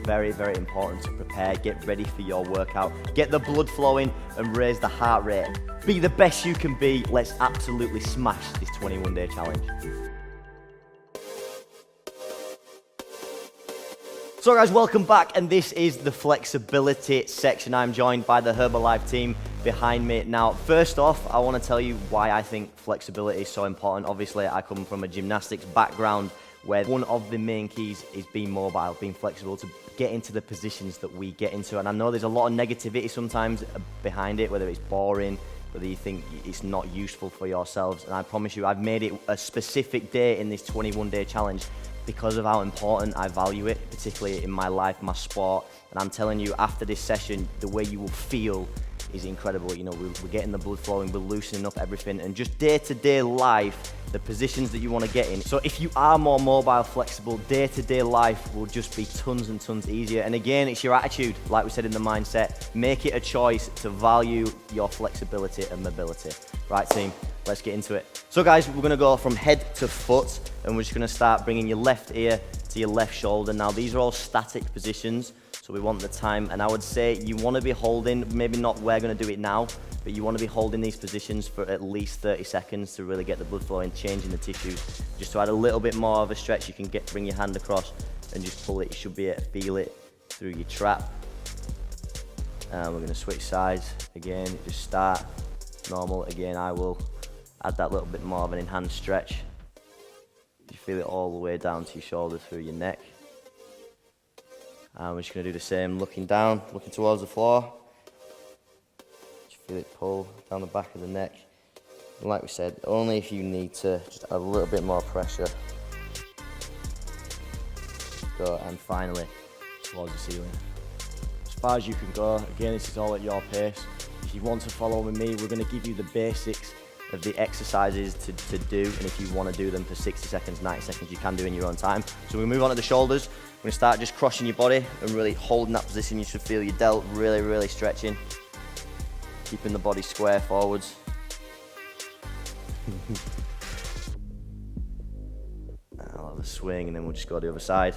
very, very important to prepare, get ready for your workout, get the blood flowing and raise the heart rate. Be the best you can be. Let's absolutely smash this 21-day challenge. So guys, welcome back, and this is the flexibility section. I'm joined by the Herbalife team behind me. Now, first off, I want to tell you why I think flexibility is so important. Obviously, I come from a gymnastics background where one of the main keys is being mobile, being flexible to get into the positions that we get into. And I know there's a lot of negativity sometimes behind it, whether it's boring, whether you think it's not useful for yourselves. And I promise you, I've made it a specific day in this 21-day challenge because of how important I value it, particularly in my life, my sport. And I'm telling you, after this session, the way you will feel is incredible. You know, we're getting the blood flowing, we're loosening up everything, and just day-to-day life, the positions that you want to get in. So if you are more mobile, flexible, day-to-day life will just be tons and tons easier. And again, it's your attitude, like we said in the mindset. Make it a choice to value your flexibility and mobility. Right, team? Let's get into it. So guys, we're gonna go from head to foot, and we're just gonna start bringing your left ear to your left shoulder. Now, these are all static positions, so we want the time, and I would say you wanna be holding, maybe not we're gonna do it now, but you wanna be holding these positions for at least 30 seconds to really get the blood flowing, changing the tissues. Just to add a little bit more of a stretch, you can bring your hand across and just pull it. You should be able to feel it through your trap. And we're gonna switch sides. Again, just start normal. Again, I will add that little bit more of an enhanced stretch. You feel it all the way down to your shoulder, through your neck. And we're just going to do the same, looking down, looking towards the floor. Just feel it pull down the back of the neck. And like we said, only if you need to just add a little bit more pressure. Go, and finally, towards the ceiling. As far as you can go. Again, this is all at your pace. If you want to follow with me, we're going to give you the basics of the exercises to do, and if you want to do them for 60 seconds, 90 seconds, you can do in your own time. So we move on to the shoulders. We're going to start just crossing your body and really holding that position. You should feel your delt really, really stretching, keeping the body square forwards. I'll have a swing, and then we'll just go to the other side.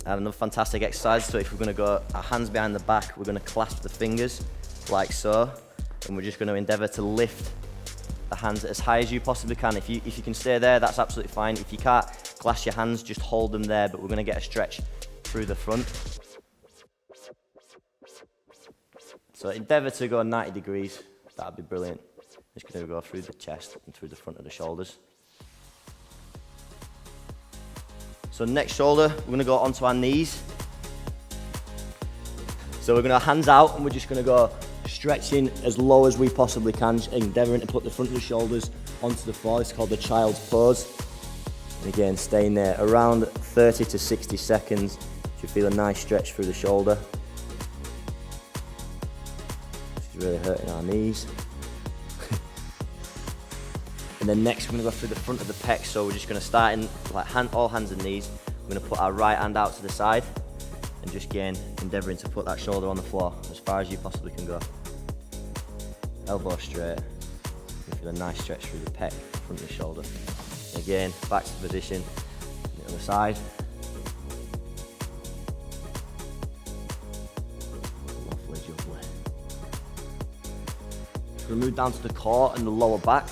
And another fantastic exercise. So if we're going to go our hands behind the back, we're going to clasp the fingers like so, and we're just going to endeavour to lift the hands as high as you possibly can. If you can stay there, that's absolutely fine. If you can't clasp your hands, just hold them there, but we're going to get a stretch through the front. So endeavour to go 90 degrees. That'd be brilliant. Just going to go through the chest and through the front of the shoulders. So next shoulder, we're gonna go onto our knees. So we're gonna hands out, and we're just gonna go stretching as low as we possibly can, endeavouring to put the front of the shoulders onto the floor. It's called the child's pose. And again, staying there around 30 to 60 seconds. You feel a nice stretch through the shoulder. This is really hurting our knees. And then next we're going to go through the front of the pecs, so we're just going to start in like all hands and knees. We're going to put our right hand out to the side and just again endeavouring to put that shoulder on the floor as far as you possibly can go. Elbow straight. You feel a nice stretch through the pec, front of the shoulder. And again, back to the position, on the other side. Lovely, lovely. We're going to move down to the core and the lower back.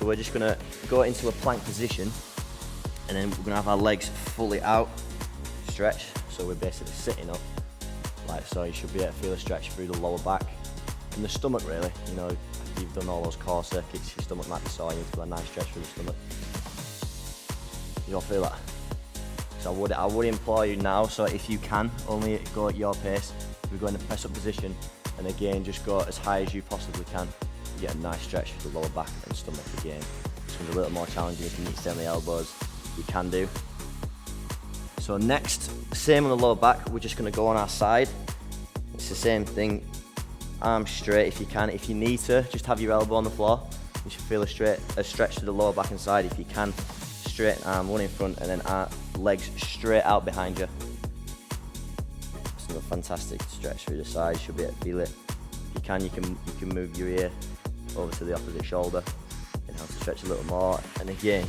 So we're just gonna go into a plank position, and then we're gonna have our legs fully out, stretch. So we're basically sitting up, like so. You should be able to feel a stretch through the lower back and the stomach really. You know, if you've done all those core circuits, your stomach might be sore, you need to feel a nice stretch through the stomach. You all feel that? So I would implore you now, so if you can, only go at your pace. We're going to press up position, and again, just go as high as you possibly can. You get a nice stretch for the lower back and stomach again. This one's a little more challenging. If you need to stay on the elbows, you can do. So next, same on the lower back, we're just going to go on our side. It's the same thing, arms straight if you can. If you need to, just have your elbow on the floor. You should feel a stretch to the lower back and side. If you can, straight arm, one in front, and then legs straight out behind you. It's another fantastic stretch through the side. You should be able to feel it. If you can move your ear over to the opposite shoulder. Inhale to stretch a little more. And again,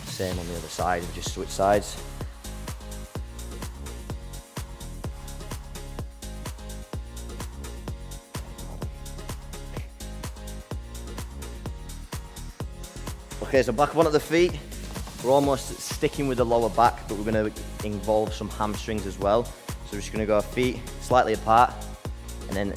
same on the other side, just switch sides. Okay, so back up onto the feet. We're almost sticking with the lower back, but we're going to involve some hamstrings as well. So we're just going to go feet slightly apart, and then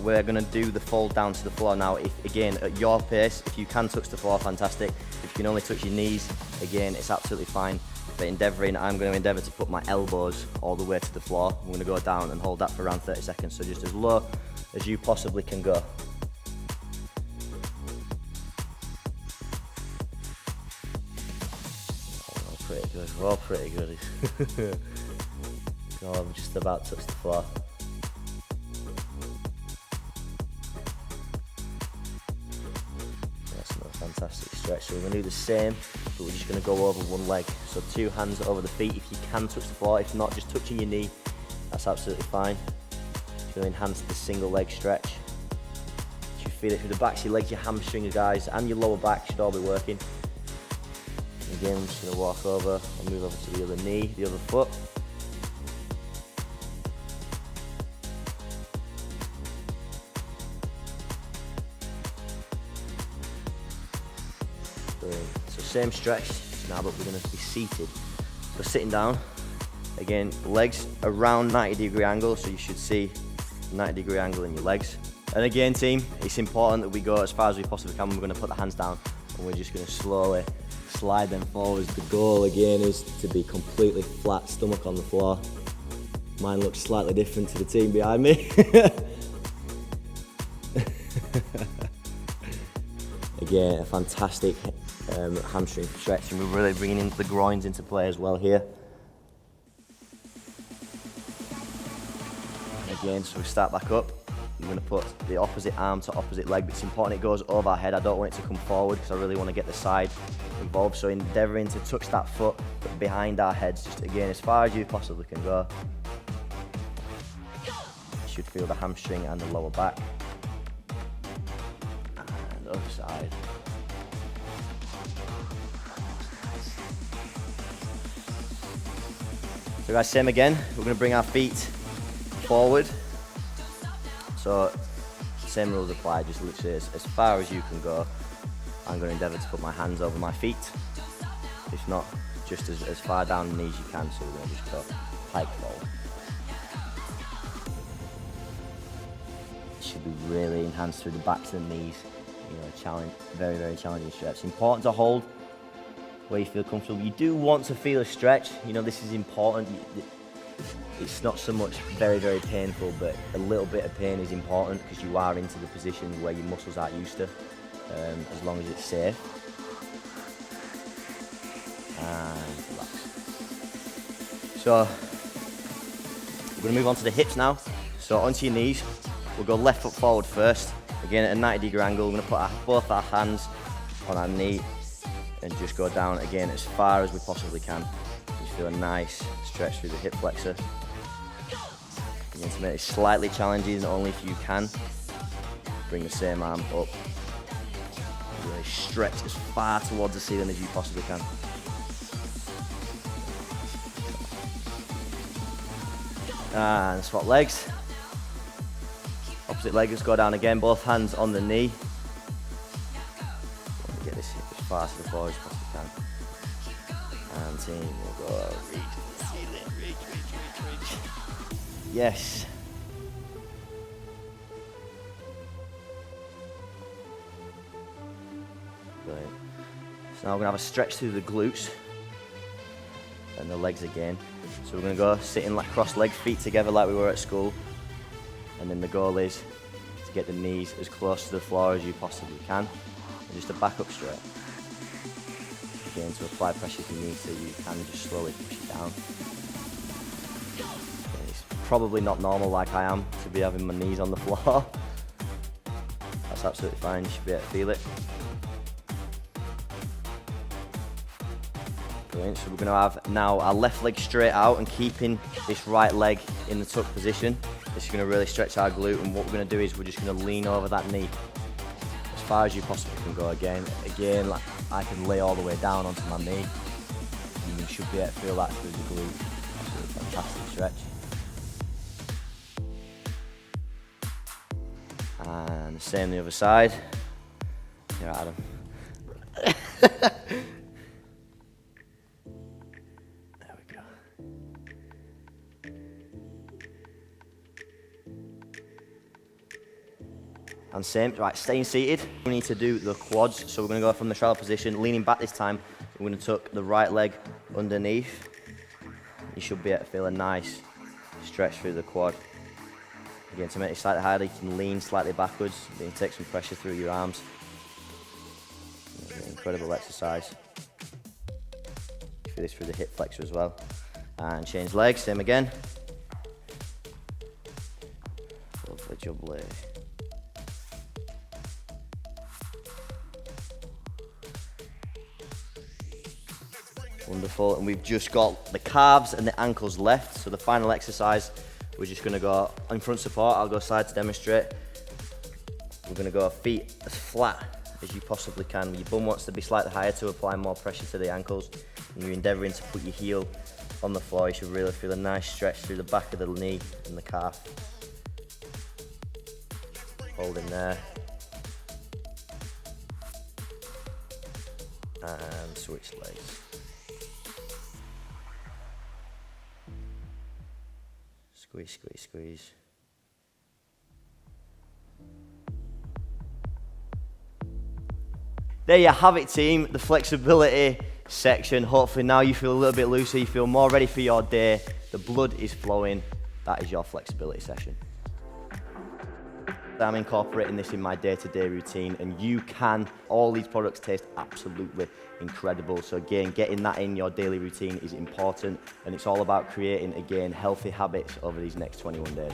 we're going to do the fold down to the floor. Now, if again, at your pace, if you can touch the floor, fantastic. If you can only touch your knees, again, it's absolutely fine. But I'm going to endeavour to put my elbows all the way to the floor. I'm going to go down and hold that for around 30 seconds. So just as low as you possibly can go. Pretty good, we're all pretty good. Oh, I'm just about to touch the floor. That's another fantastic stretch. So we're going to do the same, but we're just going to go over one leg. So 2 hands over the feet if you can touch the floor. If not, just touching your knee, that's absolutely fine. Just going to enhance the single leg stretch. You feel it through the backs of your legs, your hamstrings, guys, and your lower back should all be working. Again, I'm just going to walk over and move over to the other knee, the other foot. Brilliant. So same stretch now, but we're going to be seated. So sitting down, again, legs around 90-degree angle, so you should see 90-degree angle in your legs. And again, team, it's important that we go as far as we possibly can. We're going to put the hands down, and we're just going to slowly slide them forwards. The goal again is to be completely flat, stomach on the floor. Mine looks slightly different to the team behind me. Again, a fantastic hamstring stretch, and we're really bringing in the groins into play as well here. And again, so we start back up. I'm going to put the opposite arm to opposite leg, but it's important it goes over our head. I don't want it to come forward because I really want to get the side involved. So endeavouring to touch that foot behind our heads, just again as far as you possibly can go. You should feel the hamstring and the lower back. And other side. So guys, same again. We're going to bring our feet forward. So, same rules apply, just literally as far as you can go. I'm going to endeavour to put my hands over my feet. If not, just as far down the knees you can, so we're going to just go pike fold. It should be really enhanced through the backs of the knees. You know, a challenge, very, very challenging stretch. It's important to hold where you feel comfortable. You do want to feel a stretch. You know, this is important. It's not so much very, very painful, but a little bit of pain is important because you are into the position where your muscles aren't used to, as long as it's safe. And relax. So, we're going to move on to the hips now. So onto your knees, we'll go left foot forward first. Again at a 90-degree angle, we're going to put both our hands on our knee and just go down again as far as we possibly can. Just feel a nice stretch through the hip flexor. Again, to make it slightly challenging, only if you can. Bring the same arm up. Really stretch as far towards the ceiling as you possibly can. And swap legs. Opposite leg, just go down again, both hands on the knee. Get this hip as far to the floor as you possibly can. And team, we'll go reach to the ceiling, reach. Yes. Brilliant. So now we're going to have a stretch through the glutes and the legs again. So we're going to go sitting like cross-legged, feet together like we were at school. And then the goal is to get the knees as close to the floor as you possibly can. And just a back up straight. Again, to apply pressure if you need to, you can just slowly push it down. Okay, it's probably not normal like I am to be having my knees on the floor. That's absolutely fine, you should be able to feel it. Brilliant, so we're going to have now our left leg straight out and keeping this right leg in the tuck position. This is going to really stretch our glute, and what we're going to do is we're just going to lean over that knee. far as you possibly can go again. Again, like, I can lay all the way down onto my knee. And you should be able to feel that through the glute. It's a fantastic stretch. And the same the other side. Here, Adam. There we go. And same, right, staying seated. We need to do the quads, so we're gonna go from the straddle position, leaning back this time. We're gonna tuck the right leg underneath. You should be able to feel a nice stretch through the quad. Again, to make it slightly higher, you can lean slightly backwards. You can take some pressure through your arms. Incredible exercise. Feel this through the hip flexor as well. And change legs, same again. Lovely jubbly. Wonderful, and we've just got the calves and the ankles left. So the final exercise, we're just gonna go in front support. I'll go side to demonstrate. We're gonna go feet as flat as you possibly can. Your bum wants to be slightly higher to apply more pressure to the ankles. And you're endeavoring to put your heel on the floor. You should really feel a nice stretch through the back of the knee and the calf. Hold in there. And switch legs. Squeeze, squeeze, squeeze. There you have it, team, the flexibility section. Hopefully now you feel a little bit looser, you feel more ready for your day, the blood is flowing. That is your flexibility session. I'm incorporating this in my day-to-day routine, and you can. All these products taste absolutely incredible. So again, getting that in your daily routine is important, and it's all about creating, again, healthy habits over these next 21 days.